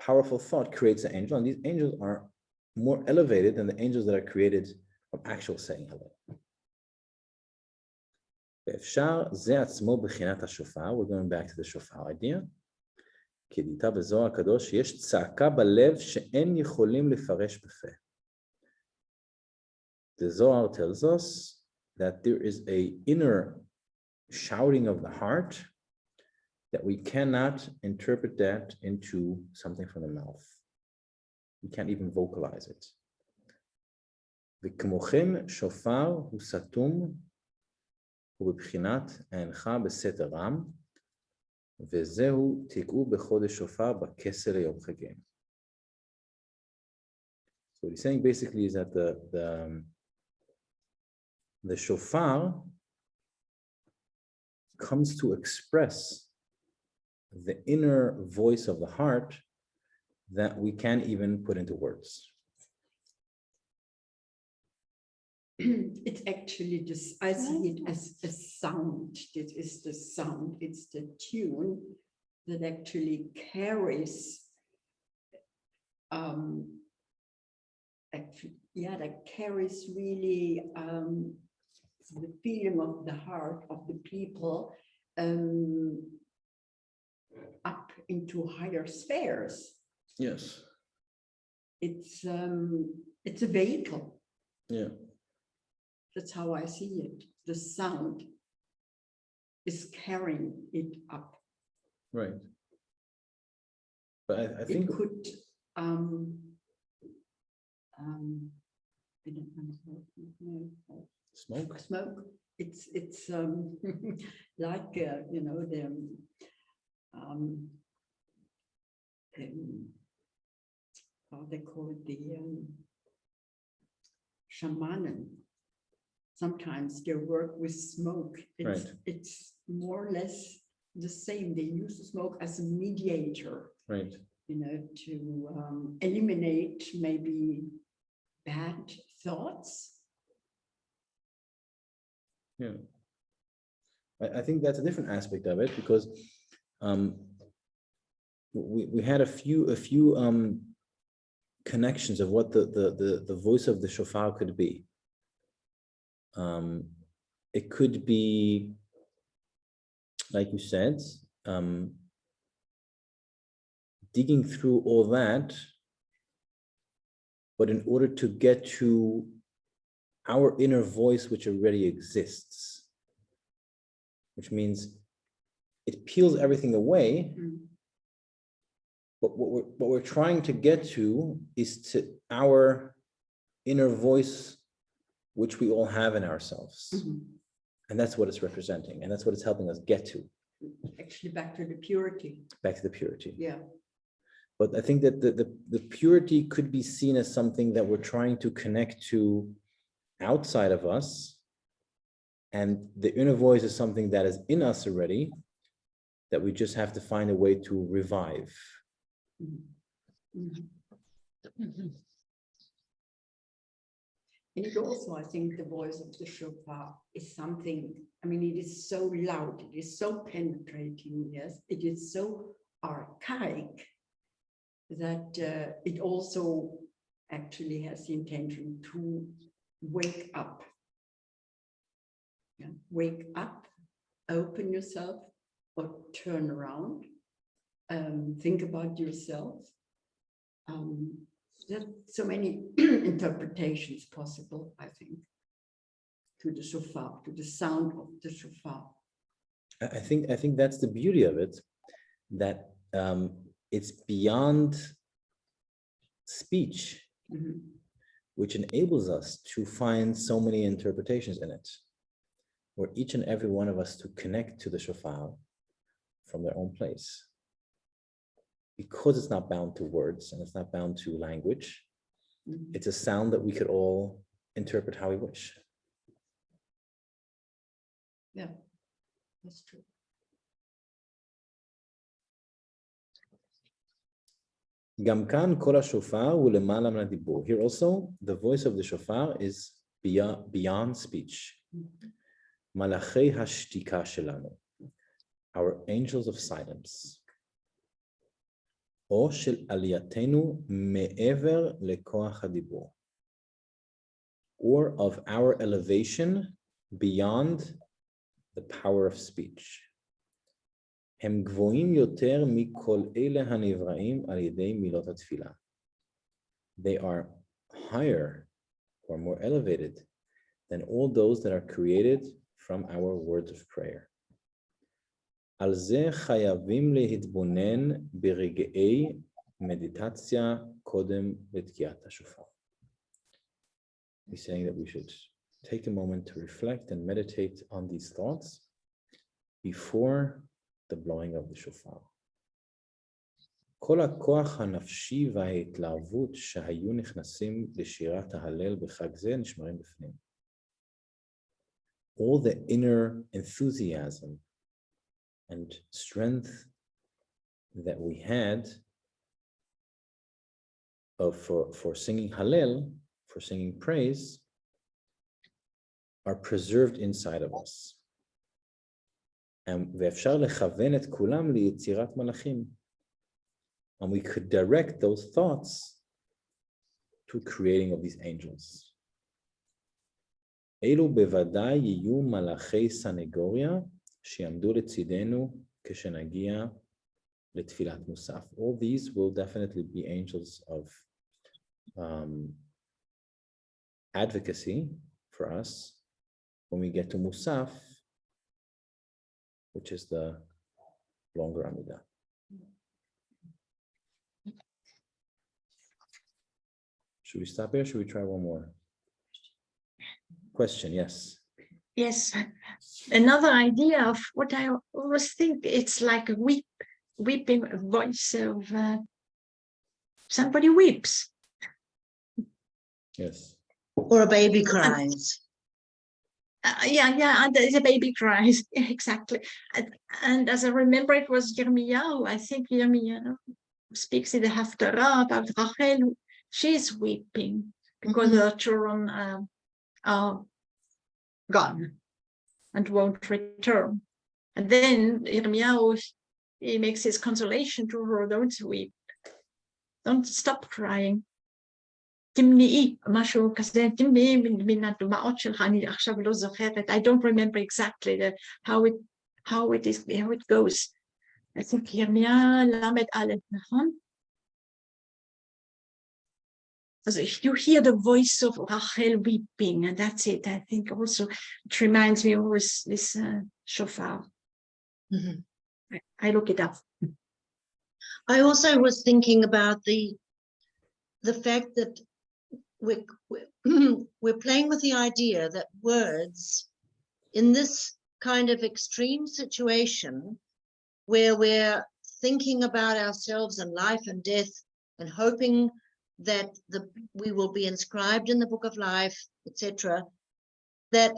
powerful thought creates an angel, and these angels are more elevated than the angels that are created from actual saying Hallel. We're going back to the shofar idea. כדיטה בזוהר הקדוש, יש צעקה בלב שאין יכולים לפרש בפה. The Zohar tells us that there is an inner shouting of the heart that we cannot interpret that into something from the mouth. We can't even vocalize it. וכמוכם שופר הוא סתום ובבחינת הענך בסתר רם, וזהו תקעו בחודש שופר בכסר ליום חגיהם. So what he's saying basically is that the shofar comes to express the inner voice of the heart that we can't even put into words. It's actually this, I see it as a sound. This is the sound, it's the tune that actually carries, that carries really the feeling of the heart of the people up into higher spheres. Yes. It's a vehicle. Yeah. That's how I see it. The sound is carrying it up. Right. But I think it could I don't know. Smoke. It's like you know the how they call it, the shamanen. Sometimes they work with smoke. It's more or less the same. They use the smoke as a mediator, right? You know, to eliminate maybe bad thoughts. Yeah, I think that's a different aspect of it, because we had a few connections of what the voice of the shofar could be. It could be, like you said, digging through all that, but in order to get to our inner voice, which already exists, which means it peels everything away. But what we're trying to get to is to our inner voice, which we all have in ourselves. And that's what it's representing. And that's what it's helping us get to. Actually, back to the purity. Back to the purity. Yeah. But I think that the purity could be seen as something that we're trying to connect to outside of us. And the inner voice is something that is in us already, that we just have to find a way to revive. And it also, I think, the voice of the shofar is something, I mean, it is so loud, it is so penetrating, yes, it is so archaic that it also actually has the intention to wake up. Yeah. Wake up, open yourself, or turn around, think about yourself. There are so many interpretations possible, I think, to the shofar, to the sound of the shofar. I think that's the beauty of it, that it's beyond speech, Mhm. which enables us to find so many interpretations in it, where each and every one of us to connect to the shofar from their own place. Because it's not bound to words and it's not bound to language, Mhm. it's a sound that we could all interpret how we wish. Yeah, that's true. גם כאן כל השופר הוא למעלה מן הדיבור. Here also, the voice of the shofar is beyond speech. מלאכי השתיקה שלנו, our angels of silence. או של עלייתנו מעבר לכוח הדיבור. Or of our elevation beyond the power of speech. הם גבוהים יותר מכל אלה הנבראים על ידי מילות התפילה. They are higher or more elevated than all those that are created from our words of prayer. על זה חייבים להתבונן ברגעי מדיטציה קודם לתקיעת השופר. He's saying that we should take a moment to reflect and meditate on these thoughts before the blowing of the shofar. כל הכוח הנפשי וההתלהבות שהיו נכנסים לשירת ההלל בחג זה נשמרים בפנים. All the inner enthusiasm and strength that we had for singing Hallel, for singing praise, are preserved inside of us. ואפשר לכוון את כולם ליצירת מלאכים. And we could direct those thoughts to creating of these angels. אלו בוודאי יהיו מלאכי סנגוריה שיעמדו לצידנו כשנגיע לתפילת מוסף. All these will definitely be angels of advocacy for us when we get to Musaf, which is the longer Amidah. Should we stop here? Should we try one more? Question, yes. Yes, another idea of what I always think, it's like a weeping voice of somebody weeps. Yes. Or a baby cries. Yeah, and the baby cries, exactly. And as I remember, it was Yirmiyahu. I think Yirmiyahu speaks in the Haftarah about Rachel. She's weeping because her children are gone and won't return. And then Yirmiyahu, he makes his consolation to her, don't weep. Don't stop crying. תמנעי, משהו כזה, תמנעי מן הדמעות שלך, אני עכשיו לא זוכרת, I don't remember exactly how it goes. I think ירמיה למד א', נכון? So if you hear the voice of Rachel weeping, and that's it, I think also it reminds me of this shofar. Mhm. I look it up. I also was thinking about the fact that we're playing with the idea that words in this kind of extreme situation where we're thinking about ourselves and life and death and hoping that we will be inscribed in the book of life, etc., that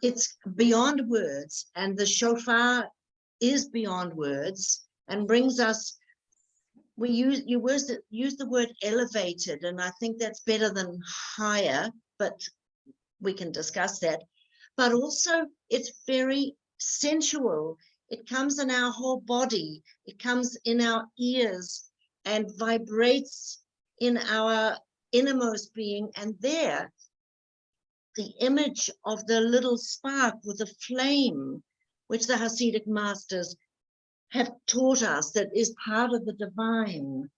it's beyond words, and the shofar is beyond words and brings us. You use the word elevated, and I think that's better than higher, but we can discuss that. But also it's very sensual. It comes in our whole body. It comes in our ears and vibrates in our innermost being. And there, the image of the little spark with a flame, which the Hasidic masters have taught us, that is part of the divine.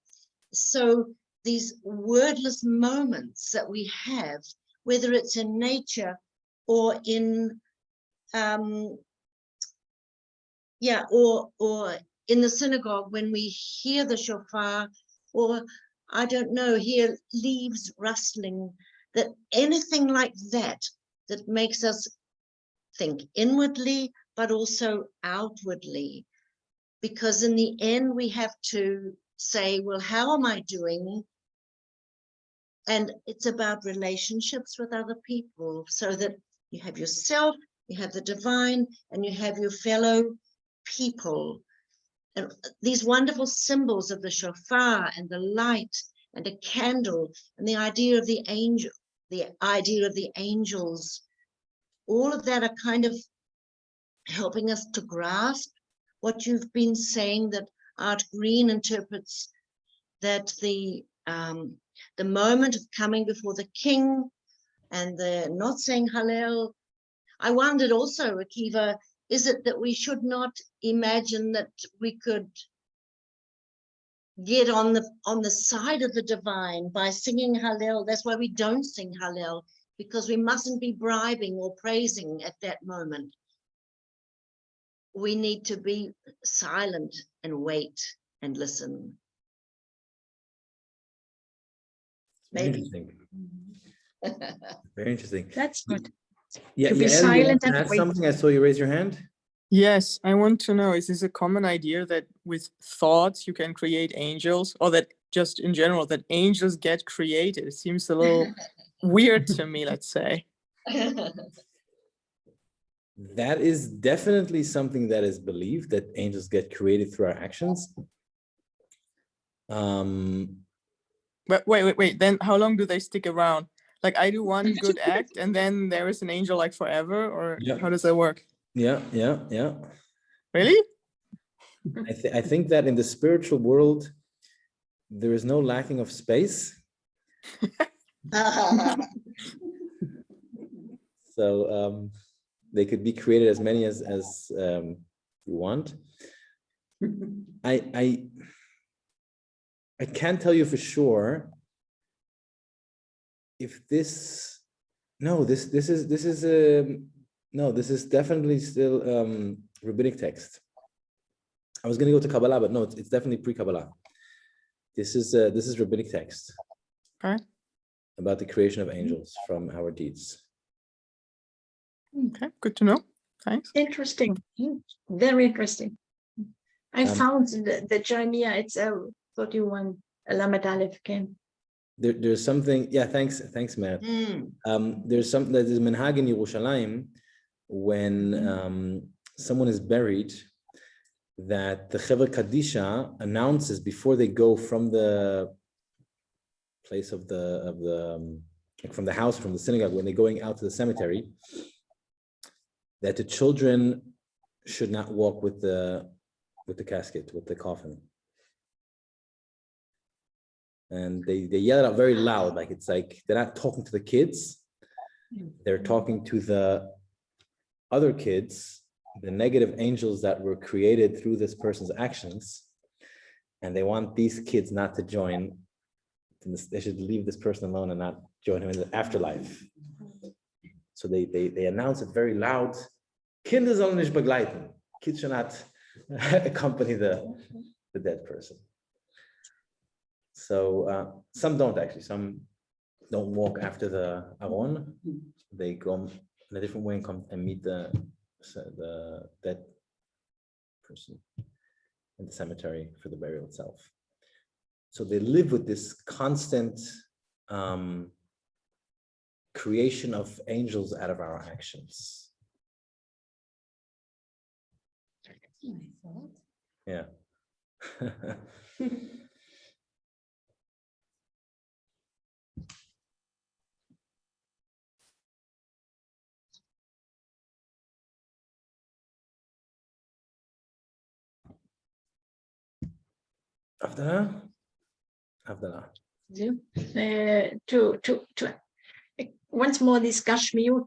So these wordless moments that we have, whether it's in nature or in or in the synagogue when we hear the shofar, or I don't know, hear leaves rustling, that anything like that that makes us think inwardly but also outwardly, because in the end we have to say, well, how am I doing? And it's about relationships with other people, so that you have yourself, you have the divine, and you have your fellow people. And these wonderful symbols of the shofar and the light and a candle and the idea of the angel, the idea of the angels, all of that are kind of helping us to grasp what you've been saying, that Art Green interprets that the moment of coming before the king and the not saying Hallel. I wondered also, Akiva, is it that we should not imagine that we could get on the side of the divine by singing Hallel? That's why we don't sing Hallel, because we mustn't be bribing or praising at that moment. We need to be silent and wait and listen. Very Maybe. interesting. Very interesting. That's good. Yeah, To be Yael, you silent want to and add wait. something? I saw you raise your hand. Yes, I want to know, is this a common idea that with thoughts you can create angels, or that just in general that angels get created? It seems a little weird to me, let's say. That is definitely something that is believed, that angels get created through our actions. But wait, then how long do they stick around? Like I do one good act and then there is an angel like forever, or Yeah. how does that work? Yeah. Really? I think that in the spiritual world, there is no lacking of space. So they could be created as many as you want. I can't tell you for sure if this. No, this is definitely still rabbinic text. I was going to go to Kabbalah, but no, it's definitely pre-Kabbalah. This is rabbinic text. Okay. About the creation of angels from our deeds. Okay, good to know. Thanks. Interesting. Very interesting. I found the Jeremiah, it's 31 Lamed Aleph came. There's something, yeah, thanks, Matt. There's something that is Minhag in Yerushalayim when someone is buried, that the Chevra Kadisha announces before they go from the place of from the house, from the synagogue, when they're going out to the cemetery, that the children should not walk with the casket, with the coffin. And they yell it out very loud, like it's like they're not talking to the kids, they're talking to the other kids, the negative angels that were created through this person's actions, and they want these kids not to join. They should leave this person alone and not join him in the afterlife. So they announce it very loud. Kinder sollen nicht begleiten. Kids should not accompany the dead person. So some don't actually. Some don't walk after the Aron. They go in a different way and come and meet the dead person in the cemetery for the burial itself. So they live with this constant creation of angels out of our actions. Yeah. Havdalah. Havdalah. To once more this Gashmiut.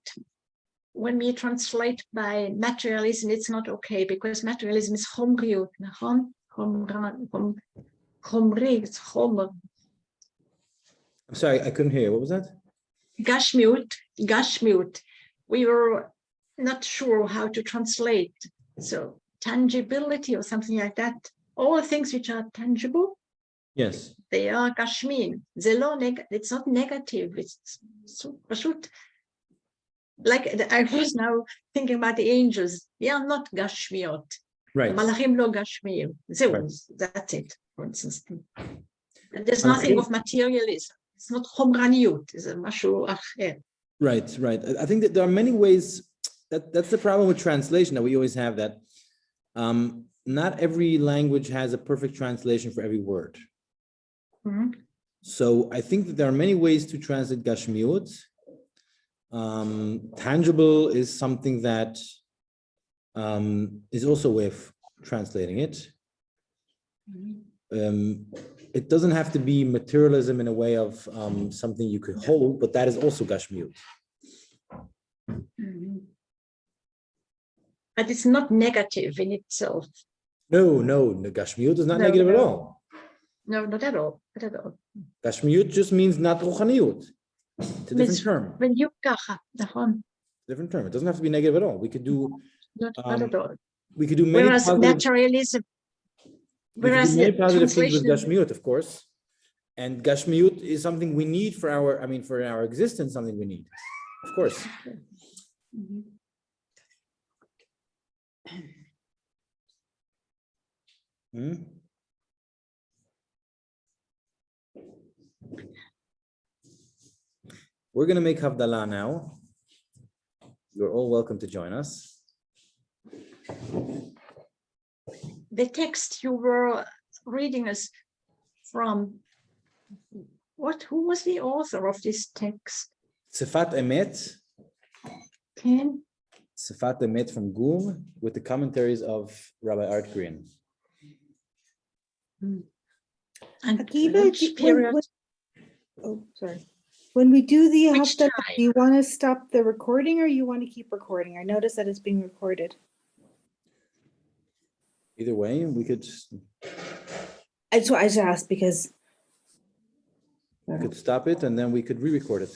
When we translate by materialism, it's not okay because materialism is chomriut, chomri, it's chomer. I'm sorry, I couldn't hear you. What was that? Gashmiut. We were not sure how to translate. So tangibility or something like that. All things which are tangible, Yes. they are gashmin. It's not negative. It's so like I was now thinking about the angels. They are not gashmiot. Right. Malachim lo gashmiyim. Right. That's it, for instance. And there's nothing of materialism. It's not chomraniut. It's a mashu acher. Right, right. I think that there are many ways that's the problem with translation, that we always have that. Not every language has a perfect translation for every word. Mhm. So I think that there are many ways to translate Gashmiut. Tangible is something that is also a way of translating it. It doesn't have to be materialism in a way of something you could hold, but that is also Gashmiut. Mhm. But it's not negative in itself. No, Gashmiut is not No, negative at no. all. No, not at all. Not at all. Gashmiut just means not Ruchaniyut. It's a different term. When you kacha, Different term. It doesn't have to be negative at all. We could do not at all. we could do many Whereas positive, materialism, we could do whereas many the positive things with translation, Gashmiut, of course. And Gashmiut is something we need for for our existence, something we need. Of course. Mhm. Hmm? We're going to make Havdalah now. You're all welcome to join us. the text you were reading us from, who was the author of this text? Sifat Emet. Ken? Sifat Emet from Gum with the commentaries of Rabbi Art Green. And Akiva, which period? oh, sorry. When we do the Which Haftarah, time? do you want to stop the recording or you want to keep recording? I noticed that it's being recorded. Either way, we could I just asked because stop it and then we could re-record it.